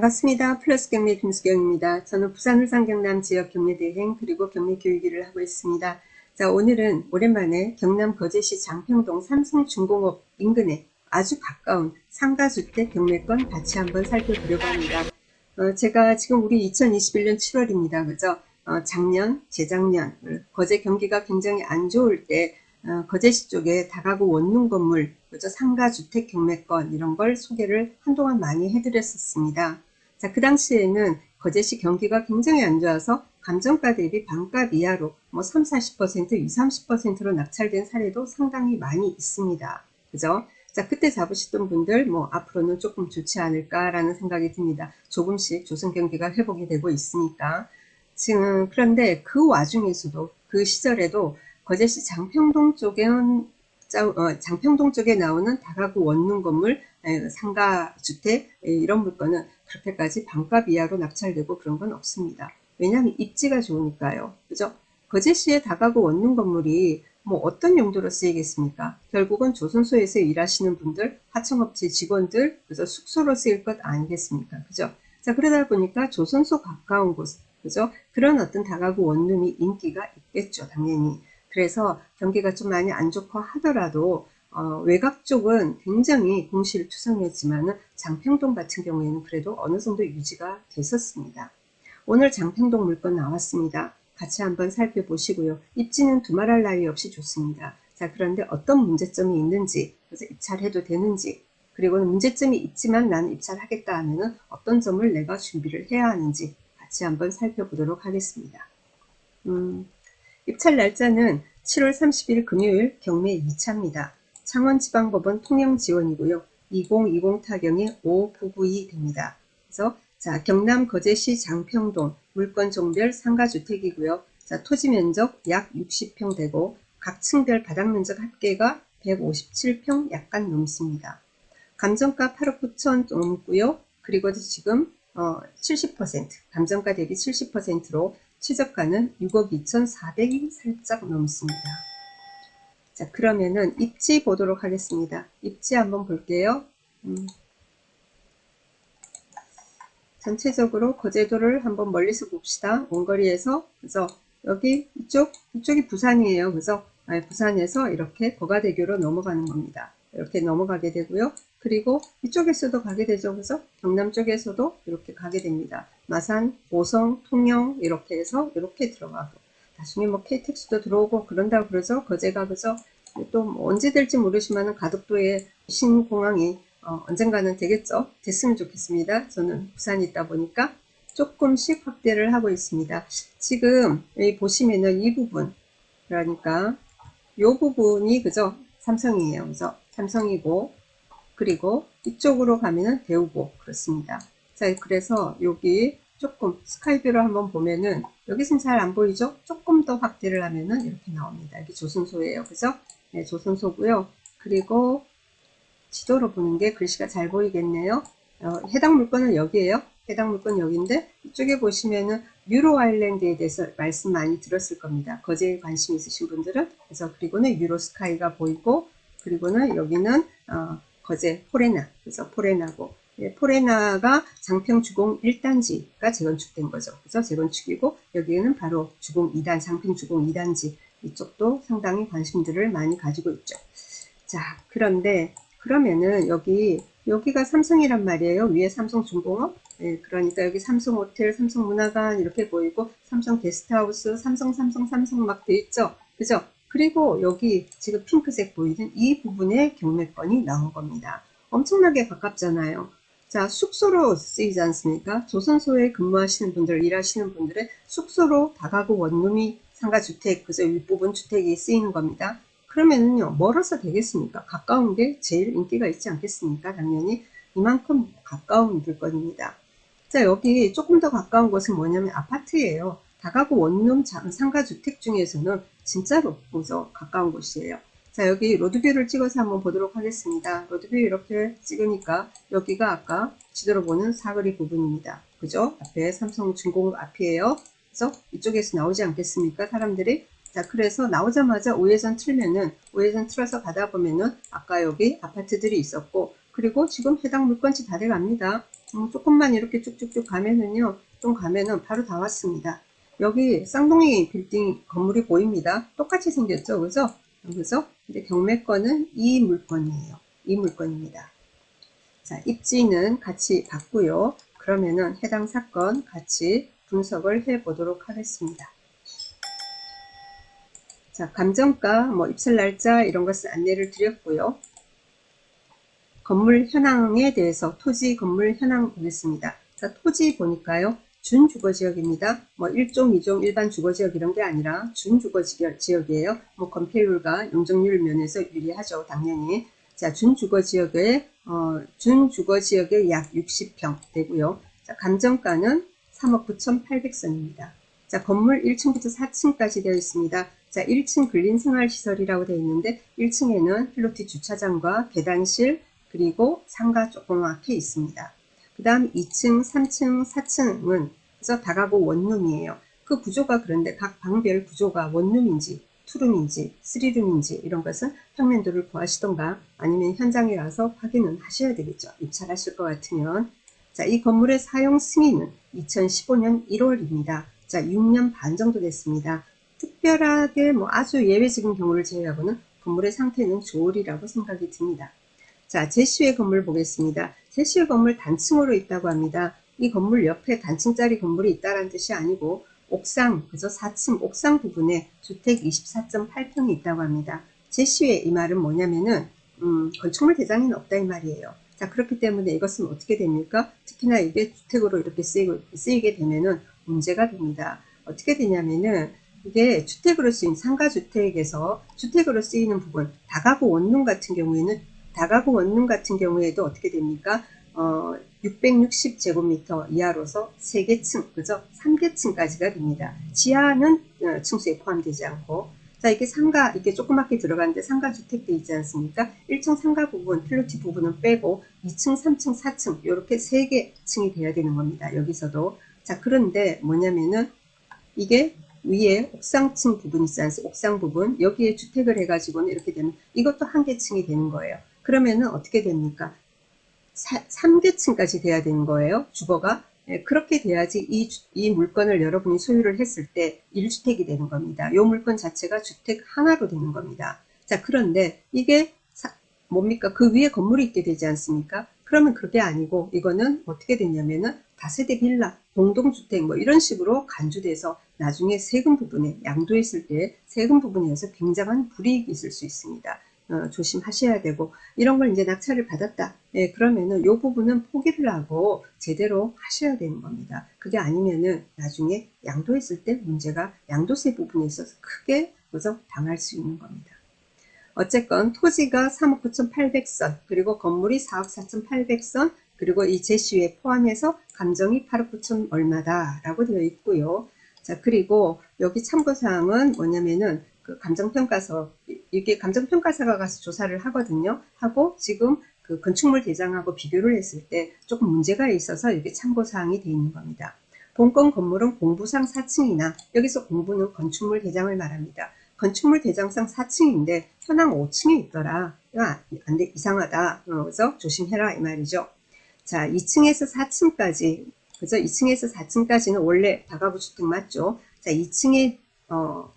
반갑습니다. 플러스 경매 김수경입니다. 저는 부산 울산 경남 지역 경매 대행 그리고 경매 교육 일을 하고 있습니다. 자, 오늘은 오랜만에 경남 거제시 장평동 삼성중공업 인근에 아주 가까운 상가주택 경매권 같이 한번 살펴보려고 합니다. 제가 지금 우리 2021년 7월입니다. 그죠? 작년, 재작년 거제 경기가 굉장히 안 좋을 때 거제시 쪽에 다가구 원룸 건물, 그죠? 상가주택 경매권 이런 걸 소개를 한동안 많이 해드렸었습니다. 자, 그 당시에는 거제시 경기가 굉장히 안 좋아서 감정가 대비 반값 이하로 뭐 3, 40%, 20, 30%로 낙찰된 사례도 상당히 많이 있습니다. 그죠? 자, 그때 잡으시던 분들 뭐 앞으로는 조금 좋지 않을까라는 생각이 듭니다. 조금씩 조선 경기가 회복이 되고 있으니까. 지금 그런데 그 와중에서도 그 시절에도 거제시 장평동 쪽에 나오는 다가구 원룸 건물, 상가 주택 이런 물건은 그렇게까지 반값 이하로 낙찰되고 그런 건 없습니다. 왜냐하면 입지가 좋으니까요. 그죠? 거제시의 다가구 원룸 건물이 뭐 어떤 용도로 쓰이겠습니까? 결국은 조선소에서 일하시는 분들, 하청업체 직원들, 그죠? 숙소로 쓰일 것 아니겠습니까? 그죠? 자, 그러다 보니까 조선소 가까운 곳, 그죠? 그런 어떤 다가구 원룸이 인기가 있겠죠, 당연히. 그래서 경기가 좀 많이 안 좋고 하더라도 외곽 쪽은 굉장히 공실투성이었지만은 장평동 같은 경우에는 그래도 어느 정도 유지가 됐었습니다. 오늘 장평동 물건 나왔습니다. 같이 한번 살펴보시고요. 입지는 두말할 나위 없이 좋습니다. 자, 그런데 어떤 문제점이 있는지, 그래서 입찰해도 되는지, 그리고 문제점이 있지만 나는 입찰하겠다 하면은 어떤 점을 내가 준비를 해야 하는지 같이 한번 살펴보도록 하겠습니다. 입찰 날짜는 7월 30일 금요일 경매 2차입니다. 창원지방법원 통영지원이고요. 2020 타경이 5992 됩니다. 그래서 자, 경남 거제시 장평동 물건 종별 상가주택이고요. 자, 토지 면적 약 60평 되고 각 층별 바닥 면적 합계가 157평 약간 넘습니다. 감정가 8억 9천 넘고요. 그리고 지금 70% 감정가 대비 70%로 최저가는 6억 2,400이 살짝 넘습니다. 자, 그러면은 입지 보도록 하겠습니다. 입지 한번 볼게요. 전체적으로 거제도를 한번 멀리서 봅시다. 원거리에서. 그래서 여기 이쪽이 부산이에요. 그래서 부산에서 이렇게 거가대교로 넘어가는 겁니다. 이렇게 넘어가게 되고요. 그리고 이쪽에서도 가게 되죠. 그래서 경남 쪽에서도 이렇게 가게 됩니다. 마산, 보성, 통영 이렇게 해서 이렇게 들어가고 나중에 뭐 KTX도 들어오고 그런다고 그러죠. 거제가 그죠. 또 언제 될지 모르지만 가덕도에 신공항이 언젠가는 되겠죠. 됐으면 좋겠습니다. 저는 부산에 있다 보니까 조금씩 확대를 하고 있습니다. 지금 여기 보시면은 이 부분, 그러니까 이 부분이 그죠? 삼성이에요. 그죠? 삼성이고, 그리고 이쪽으로 가면은 대우고 그렇습니다. 자, 그래서 여기 조금 스카이뷰를 한번 보면은 여기서는 잘 안 보이죠? 조금 더 확대를 하면은 이렇게 나옵니다. 여기 조선소예요. 그죠? 네, 조선소고요. 그리고 지도로 보는 게 글씨가 잘 보이겠네요. 해당 물건은 여기에요. 해당 물건 여기인데 이쪽에 보시면은 유로 아일랜드에 대해서 말씀 많이 들었을 겁니다. 거제에 관심 있으신 분들은. 그래서 그리고는 유로 스카이가 보이고, 그리고는 여기는 거제 포레나, 그래서 포레나고, 포레나가 장평 주공 1단지가 재건축된 거죠. 그래서 재건축이고, 여기는 바로 주공 2단, 장평 주공 2단지 이쪽도 상당히 관심들을 많이 가지고 있죠. 자, 그런데 그러면은 여기가 삼성이란 말이에요. 위에 삼성중공업. 예, 그러니까 여기 삼성호텔, 삼성문화관 이렇게 보이고 삼성 게스트하우스, 삼성 막 돼 있죠. 그죠? 그리고 여기 지금 핑크색 보이는 이 부분에 경매권이 나온 겁니다. 엄청나게 가깝잖아요. 자, 숙소로 쓰이지 않습니까? 조선소에 근무하시는 분들, 일하시는 분들의 숙소로 다가구 원룸이 상가주택, 그죠? 윗부분 주택이 쓰이는 겁니다. 그러면은요, 멀어서 되겠습니까? 가까운 게 제일 인기가 있지 않겠습니까? 당연히 이만큼 가까운 물건입니다. 자, 여기 조금 더 가까운 곳은 뭐냐면 아파트예요. 다가구 원룸 상가주택 중에서는 진짜로 그죠? 가까운 곳이에요. 자, 여기 로드뷰를 찍어서 한번 보도록 하겠습니다. 로드뷰 이렇게 찍으니까 여기가 아까 지도로 보는 사거리 부분입니다. 그죠? 앞에 삼성중공업 앞이에요. 그래서 이쪽에서 나오지 않겠습니까? 사람들이. 자, 그래서 나오자마자 우회전 틀면은, 우회전 틀어서 가다 보면은, 아까 여기 아파트들이 있었고, 그리고 지금 해당 물건지 다 돼갑니다. 조금만 이렇게 쭉쭉쭉 가면은요, 좀 가면은 바로 다 왔습니다. 여기 쌍둥이 빌딩 건물이 보입니다. 똑같이 생겼죠, 그죠? 그래서 근데 경매권은 이 물건이에요. 이 물건입니다. 자, 입지는 같이 봤고요. 그러면은 해당 사건 같이 분석을 해 보도록 하겠습니다. 자, 감정가, 뭐 입찰 날짜 이런 것을 안내를 드렸고요. 건물 현황에 대해서 토지 건물 현황 보겠습니다. 자, 토지 보니까요. 준주거지역입니다. 뭐 1종, 2종 일반 주거지역 이런 게 아니라 준주거지역이에요. 뭐 건폐율과 용적률 면에서 유리하죠. 당연히. 자, 준주거지역의 약 60평 되고요. 자, 감정가는 3억 9,800선입니다. 자, 건물 1층부터 4층까지 되어 있습니다. 자, 1층 근린생활시설이라고 되어 있는데 1층에는 필로티 주차장과 계단실 그리고 상가 조그맣게 있습니다. 그 다음 2층, 3층, 4층은 그래서 다가구 원룸이에요. 그 구조가 그런데 각 방별 구조가 원룸인지 투룸인지 쓰리룸인지 이런 것은 평면도를 구하시던가 아니면 현장에 가서 확인은 하셔야 되겠죠. 입찰하실 것 같으면. 자, 이 건물의 사용 승인은 2015년 1월입니다. 자, 6년 반 정도 됐습니다. 특별하게 뭐 아주 예외적인 경우를 제외하고는 건물의 상태는 좋으리라고 생각이 듭니다. 자, 제시의 건물 보겠습니다. 제시의 건물 단층으로 있다고 합니다. 이 건물 옆에 단층짜리 건물이 있다는 뜻이 아니고 옥상, 그죠? 4층 옥상 부분에 주택 24.8평이 있다고 합니다. 제시의 이 말은 뭐냐면은 건축물 대장은 없다 이 말이에요. 자, 그렇기 때문에 이것은 어떻게 됩니까? 특히나 이게 주택으로 이렇게 쓰이게 되면은 문제가 됩니다. 어떻게 되냐면은 이게 주택으로 쓰인 상가주택에서 주택으로 쓰이는 부분, 다가구 원룸 같은 경우에는 다가구 원룸 같은 경우에도 어떻게 됩니까? 660제곱미터 이하로서 3개 층, 그죠? 3개 층까지가 됩니다. 지하는 층수에 포함되지 않고. 자, 이게 상가, 이게 조그맣게 들어가는데 상가주택도 있지 않습니까? 1층 상가 부분, 필로티 부분은 빼고 2층, 3층, 4층, 이렇게 3개 층이 돼야 되는 겁니다. 여기서도. 자, 그런데 뭐냐면은 이게 위에 옥상층 부분 있지 않습니까? 옥상 부분 여기에 주택을 해가지고는 이렇게 되면 이것도 한 개층이 되는 거예요. 그러면은 어떻게 됩니까? 3개층까지 돼야 되는 거예요. 주거가. 예, 그렇게 돼야지 이 물건을 여러분이 소유를 했을 때 1주택이 되는 겁니다. 이 물건 자체가 주택 하나로 되는 겁니다. 자, 그런데 이게 뭡니까? 그 위에 건물이 있게 되지 않습니까? 그러면 그게 아니고 이거는 어떻게 되냐면은 다세대 빌라, 공동주택 뭐 이런 식으로 간주돼서 나중에 세금 부분에 양도했을 때 세금 부분에서 굉장한 불이익이 있을 수 있습니다. 조심하셔야 되고 이런 걸 이제 낙찰을 받았다. 예, 그러면은 요 부분은 포기를 하고 제대로 하셔야 되는 겁니다. 그게 아니면은 나중에 양도했을 때 문제가 양도세 부분에 있어서 크게 그래서 당할 수 있는 겁니다. 어쨌건 토지가 3억 9,800선 그리고 건물이 4억 4,800선 그리고 이 제시에 포함해서 감정이 8억 9천 얼마다 라고 되어 있고요. 자, 그리고 여기 참고사항은 뭐냐면은 그 감정평가서, 이게 감정평가사가 가서 조사를 하거든요. 하고 지금 그 건축물 대장하고 비교를 했을 때 조금 문제가 있어서 이게 참고사항이 되어 있는 겁니다. 본건 건물은 공부상 4층이나 여기서 공부는 건축물 대장을 말합니다. 건축물 대장상 4층인데 현황 5층에 있더라. 이거 안 돼, 이상하다. 그래서 조심해라 이 말이죠. 자, 2층에서 4층까지, 그죠? 2층에서 4층까지는 원래 다가구 주택 맞죠? 자, 2층에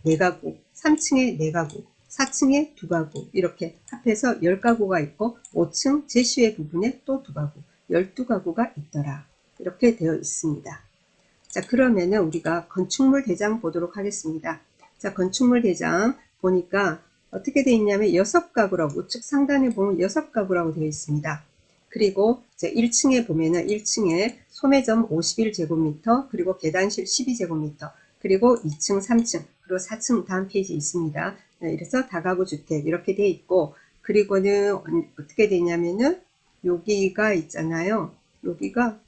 4가구, 3층에 4가구, 4층에 2가구 이렇게 합해서 10가구가 있고 5층 제시의 부분에 또 2가구, 12가구가 있더라. 이렇게 되어 있습니다. 자, 그러면은 우리가 건축물 대장 보도록 하겠습니다. 자, 건축물 대장 보니까 어떻게 되어 있냐면 6가구라고 우측 상단에 보면 6가구라고 되어 있습니다. 그리고 이제 1층에 보면은 1층에 소매점 51제곱미터 그리고 계단실 12제곱미터 그리고 2층 3층 그리고 4층 다음 페이지 있습니다. 네, 이래서 다가구 주택 이렇게 되어 있고 그리고는 어떻게 되냐면은 여기가 있잖아요. 여기가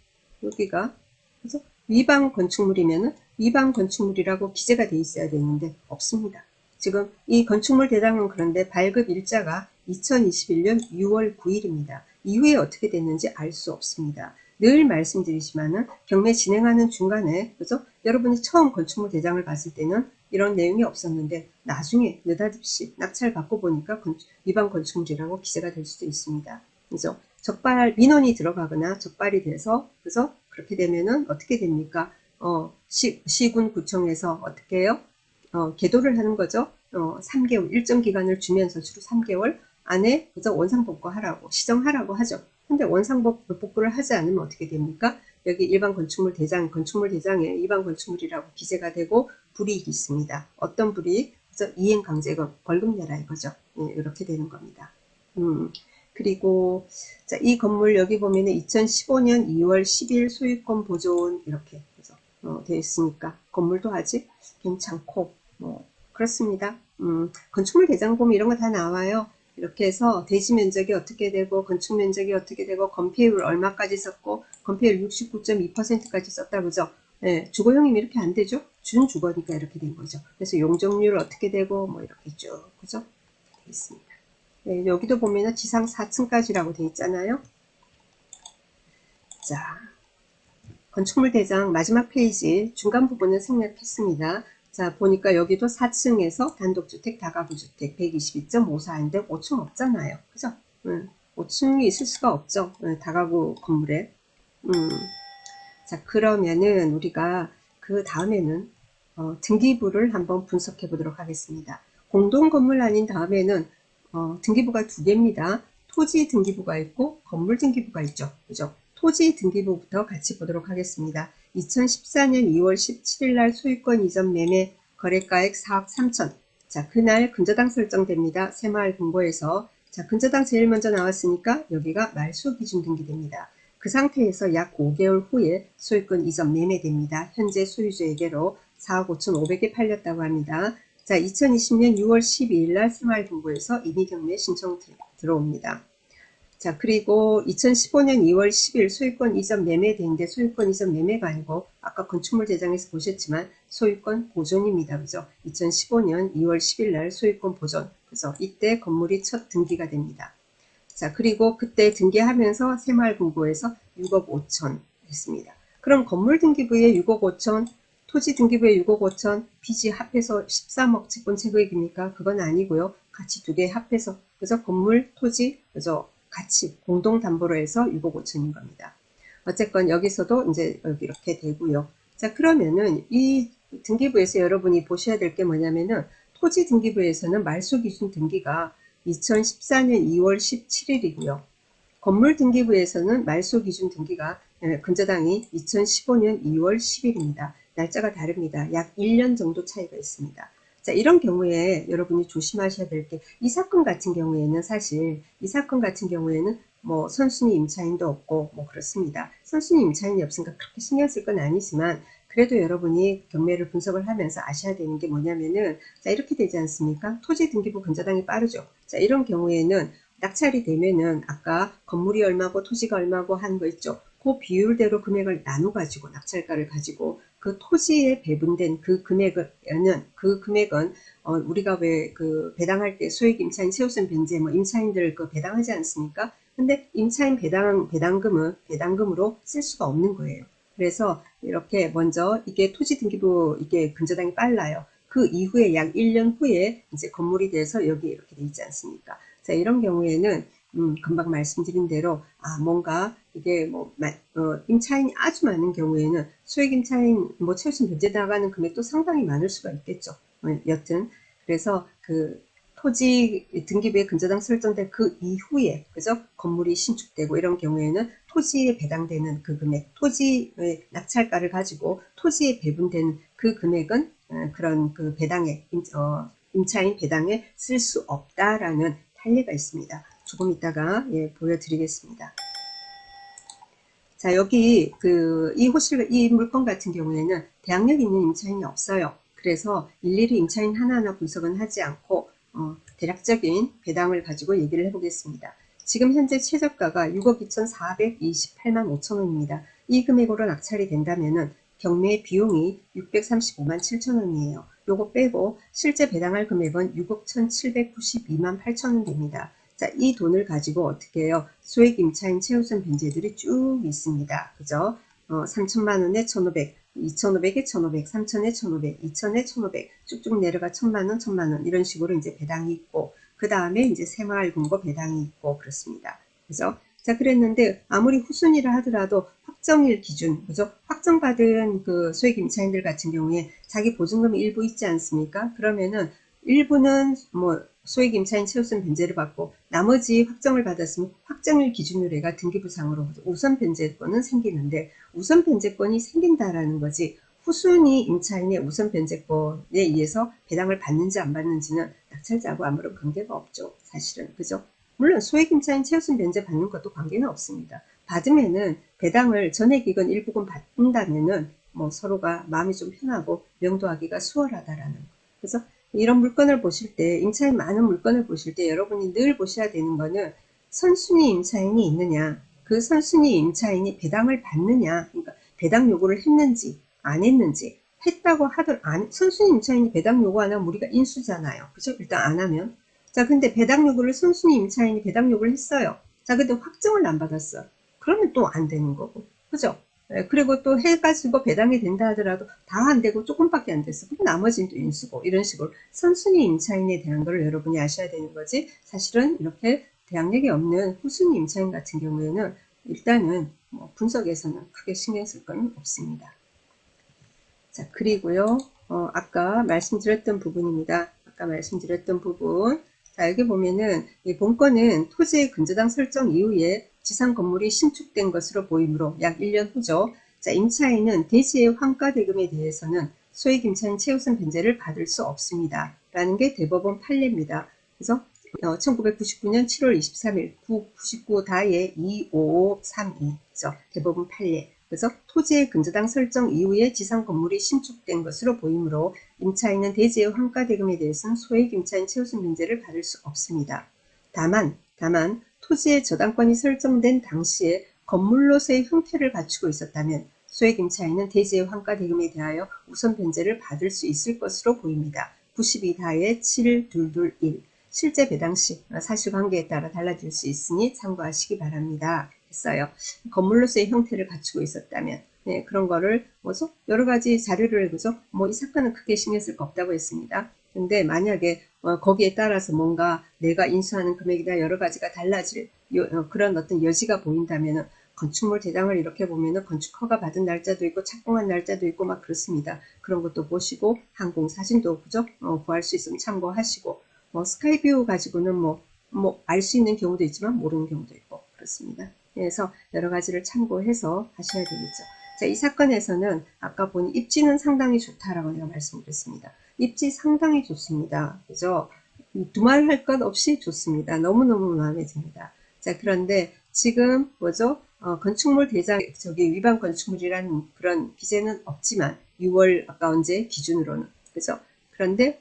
그래서 위반 건축물이면은 위반 건축물이라고 기재가 돼 있어야 되는데 없습니다. 지금 이 건축물 대장은 그런데 발급 일자가 2021년 6월 9일입니다. 이후에 어떻게 됐는지 알 수 없습니다. 늘 말씀드리지만은 경매 진행하는 중간에 그죠? 여러분이 처음 건축물 대장을 봤을 때는 이런 내용이 없었는데 나중에 느닷없이 낙찰 받고 보니까 위반 건축물이라고 기재가 될 수도 있습니다. 그죠? 적발 민원이 들어가거나 적발이 돼서 그래서 그렇게 되면은 어떻게 됩니까? 시군 구청에서 어떻게 해요? 계도를 하는 거죠. 3개월 일정 기간을 주면서 주로 3개월 안에 그저 원상복구하라고 시정하라고 하죠. 근데 원상복구를 하지 않으면 어떻게 됩니까? 여기 일반 건축물 대장, 건축물 대장에 일반 건축물이라고 기재가 되고 불이익이 있습니다. 어떤 불이익? 그래서 이행강제금, 벌금 내라 이거죠. 네, 이렇게 되는 겁니다. 그리고 자, 이 건물 여기 보면은 2015년 2월 10일 소유권 보존 이렇게 해서 되어 있으니까 건물도 아직 괜찮고 뭐 그렇습니다. 건축물 대장금 이런 거 다 나와요. 이렇게 해서 대지 면적이 어떻게 되고 건축 면적이 어떻게 되고 건폐율 얼마까지 썼고 건폐율 69.2%까지 썼다 그죠? 네, 주거용이면 이렇게 안 되죠? 준주거니까 이렇게 된 거죠. 그래서 용적률 어떻게 되고 뭐 이렇게 쭉 그죠? 되어 있습니다. 네, 여기도 보면은 지상 4층까지라고 되어 있잖아요. 자, 건축물 대장 마지막 페이지 중간 부분은 생략했습니다. 자, 보니까 여기도 4층에서 단독주택, 다가구주택 122.54인데 5층 없잖아요. 그죠? 5층이 있을 수가 없죠. 다가구 건물에. 자, 그러면은 우리가 그 다음에는 등기부를 한번 분석해 보도록 하겠습니다. 공동건물 아닌 다음에는 등기부가 두 개입니다. 토지 등기부가 있고 건물 등기부가 있죠. 그죠? 토지 등기부부터 같이 보도록 하겠습니다. 2014년 2월 17일 날 소유권 이전 매매 거래가액 4억 3천. 자, 그날 근저당 설정됩니다. 새마을금고에서. 자, 근저당 제일 먼저 나왔으니까 여기가 말소 기준 등기됩니다. 그 상태에서 약 5개월 후에 소유권 이전 매매됩니다. 현재 소유주에게로 4억 5,500개 팔렸다고 합니다. 자, 2020년 6월 12일 날 새마을금고에서 임의경매 신청 들어옵니다. 자, 그리고 2015년 2월 10일 소유권 이전 매매되는데 소유권 이전 매매가 아니고 아까 건축물 대장에서 보셨지만 소유권 보존입니다. 그죠? 2015년 2월 10일 날 소유권 보존. 그래서 이때 건물이 첫 등기가 됩니다. 자, 그리고 그때 등기하면서 새마을금고에서 6억 5천 했습니다. 그럼 건물 등기부에 6억 5천, 토지 등기부에 6억 5천, 빚이 합해서 13억 채권 채거액입니까? 그건 아니고요. 같이 두 개 합해서 그래서 건물, 토지, 그래서 같이 공동 담보로 해서 6억 5천인 겁니다. 어쨌건 여기서도 이제 여기 이렇게 되고요. 자, 그러면은 이 등기부에서 여러분이 보셔야 될 게 뭐냐면은 토지 등기부에서는 말소 기준 등기가 2014년 2월 17일이고요. 건물 등기부에서는 말소 기준 등기가 근저당이 2015년 2월 10일입니다. 날짜가 다릅니다. 약 1년 정도 차이가 있습니다. 자, 이런 경우에 여러분이 조심하셔야 될 게 이 사건 같은 경우에는 사실 이 사건 같은 경우에는 뭐 선순위 임차인도 없고 뭐 그렇습니다. 선순위 임차인이 없으니까 그렇게 신경 쓸 건 아니지만 그래도 여러분이 경매를 분석을 하면서 아셔야 되는 게 뭐냐면은 자, 이렇게 되지 않습니까? 토지 등기부 근저당이 빠르죠. 자, 이런 경우에는 낙찰이 되면은 아까 건물이 얼마고 토지가 얼마고 한 거 있죠. 그 비율대로 금액을 나눠 가지고 낙찰가를 가지고 그 토지에 배분된 그 금액은 우리가 왜 그 배당할 때 소액 임차인 최우선 변제 뭐 임차인들 그 배당하지 않습니까? 근데 임차인 배당금으로 쓸 수가 없는 거예요. 그래서 이렇게 먼저 이게 토지 등기부 이게 근저당이 빨라요. 그 이후에 약 1년 후에 이제 건물이 돼서 여기 이렇게 돼 있지 않습니까? 자, 이런 경우에는 금방 말씀드린 대로 뭔가 이게 뭐 임차인이 아주 많은 경우에는 소액 임차인 뭐 최우선 변제 나가는 금액도 상당히 많을 수가 있겠죠. 여튼 그래서 그 토지 등기부에 근저당 설정된 그 이후에 그죠? 건물이 신축되고 이런 경우에는 토지에 배당되는 그 금액, 토지의 낙찰가를 가지고 토지에 배분되는 그 금액은 그런 그 배당에 임차인 배당에 쓸 수 없다라는 판례가 있습니다. 조금 이따가 보여드리겠습니다. 자, 여기 이 물건 같은 경우에는 대항력 있는 임차인이 없어요. 그래서 일일이 임차인 하나하나 분석은 하지 않고 대략적인 배당을 가지고 얘기를 해보겠습니다. 지금 현재 최저가가 6억 2,428만 5천 원입니다. 이 금액으로 낙찰이 된다면은 경매 비용이 635만 7천 원이에요. 요거 빼고 실제 배당할 금액은 6억 1,792만 8천 원 됩니다. 자, 이 돈을 가지고 어떻게 해요? 소액 임차인 최우선 변제들이 쭉 있습니다. 그죠? 3천만 원에 1,500, 2,500에 1,500, 3,000에 1,500, 2,000에 1,500 쭉쭉 내려가 1,000만 원, 1,000만 원 이런 식으로 이제 배당이 있고 그 다음에 이제 새마을금고 배당이 있고 그렇습니다. 그죠? 자, 그랬는데 아무리 후순위라 하더라도 확정일 기준, 그죠? 확정받은 그 소액 임차인들 같은 경우에 자기 보증금이 일부 있지 않습니까? 그러면은 일부는 뭐 소액 임차인 최우선 변제를 받고 나머지 확정을 받았으면 확정일 기준으로 해가 등기부상으로 우선 변제권은 생기는데 우선 변제권이 생긴다라는 거지 후순위 임차인의 우선 변제권에 의해서 배당을 받는지 안 받는지는 낙찰자하고 아무런 관계가 없죠. 사실은. 그죠? 물론 소액 임차인 최우선 변제 받는 것도 관계는 없습니다. 받으면은 배당을 전액이건 일부건 받는다면은 뭐 서로가 마음이 좀 편하고 명도하기가 수월하다라는 거. 그래서 이런 물건을 보실 때 임차인 많은 물건을 보실 때 여러분이 늘 보셔야 되는 거는 선순위 임차인이 있느냐 그 선순위 임차인이 배당을 받느냐 그러니까 배당 요구를 했는지 안 했는지 했다고 하더라도 선순위 임차인이 배당 요구 안 하면 우리가 인수잖아요. 그죠? 일단 안 하면 자 근데 배당 요구를 선순위 임차인이 배당 요구를 했어요. 자 근데 확정을 안 받았어. 그러면 또 안 되는 거고 그죠? 그리고 또 해가지고 배당이 된다 하더라도 다 안 되고 조금밖에 안 됐어. 그럼 나머지는 또 인수고 이런 식으로 선순위 임차인에 대한 걸 여러분이 아셔야 되는 거지 사실은 이렇게 대항력이 없는 후순위 임차인 같은 경우에는 일단은 뭐 분석에서는 크게 신경 쓸 건 없습니다. 자 그리고요 아까 말씀드렸던 부분입니다. 아까 말씀드렸던 부분 자 여기 보면은 이 본건은 토지의 근저당 설정 이후에 지상 건물이 신축된 것으로 보이므로 약 1년 후죠. 자 임차인은 대지의 환가 대금에 대해서는 소액 임차인 최우선 변제를 받을 수 없습니다. 라는 게 대법원 판례입니다. 그래서 1999년 7월 23일 99 다에 25532죠. 대법원 판례. 그래서 토지의 근저당 설정 이후에 지상 건물이 신축된 것으로 보이므로 임차인은 대지의 환가 대금에 대해서는 소액 임차인 최우선 변제를 받을 수 없습니다. 다만 토지의 저당권이 설정된 당시에 건물로서의 형태를 갖추고 있었다면 소액 임차인은 대지의 환가 대금에 대하여 우선 변제를 받을 수 있을 것으로 보입니다. 92다에 7221 실제 배당 시 사실관계에 따라 달라질 수 있으니 참고하시기 바랍니다. 했어요. 건물로서의 형태를 갖추고 있었다면 네, 그런 거를 뭐죠? 여러 가지 자료를 그죠? 뭐 이 사건은 크게 신경 쓸 거 없다고 했습니다. 근데 만약에 거기에 따라서 뭔가 내가 인수하는 금액이나 여러 가지가 달라질 그런 어떤 여지가 보인다면은 건축물 대장을 이렇게 보면은 건축허가 받은 날짜도 있고 착공한 날짜도 있고 막 그렇습니다. 그런 것도 보시고 항공 사진도 그죠? 구할 수 있으면 참고하시고 스카이뷰 가지고는 알 수 있는 경우도 있지만 모르는 경우도 있고 그렇습니다. 그래서 여러 가지를 참고해서 하셔야 되겠죠. 자, 이 사건에서는 아까 보니 입지는 상당히 좋다라고 내가 말씀드렸습니다. 입지 상당히 좋습니다. 그죠? 두말할 것 없이 좋습니다. 너무너무 마음에 듭니다. 자, 그런데 지금 뭐죠? 건축물 대장 위반 건축물이라는 그런 기재는 없지만 6월 아까 언제 기준으로는 그죠? 그런데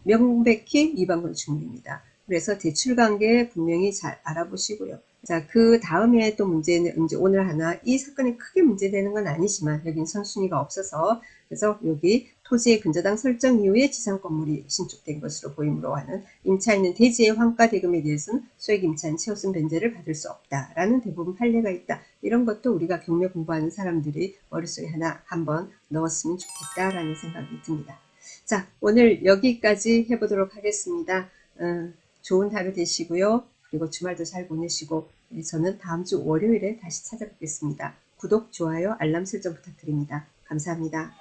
명백히 위반 건축물입니다. 그래서 대출 관계 분명히 잘 알아보시고요. 자, 그 다음에 또 문제는 이제 오늘 하나 이 사건이 크게 문제되는 건 아니지만 여긴 선순위가 없어서 그래서 여기 토지의 근저당 설정 이후에 지상 건물이 신축된 것으로 보이므로 하는 임차인은 대지의 환가 대금에 대해서는 소액 임차인 최우선 변제를 받을 수 없다라는 대부분 판례가 있다. 이런 것도 우리가 경매 공부하는 사람들이 머릿속에 하나 한번 넣었으면 좋겠다라는 생각이 듭니다. 자, 오늘 여기까지 해보도록 하겠습니다. 좋은 하루 되시고요. 그리고 주말도 잘 보내시고 저는 다음 주 월요일에 다시 찾아뵙겠습니다. 구독, 좋아요, 알람 설정 부탁드립니다. 감사합니다.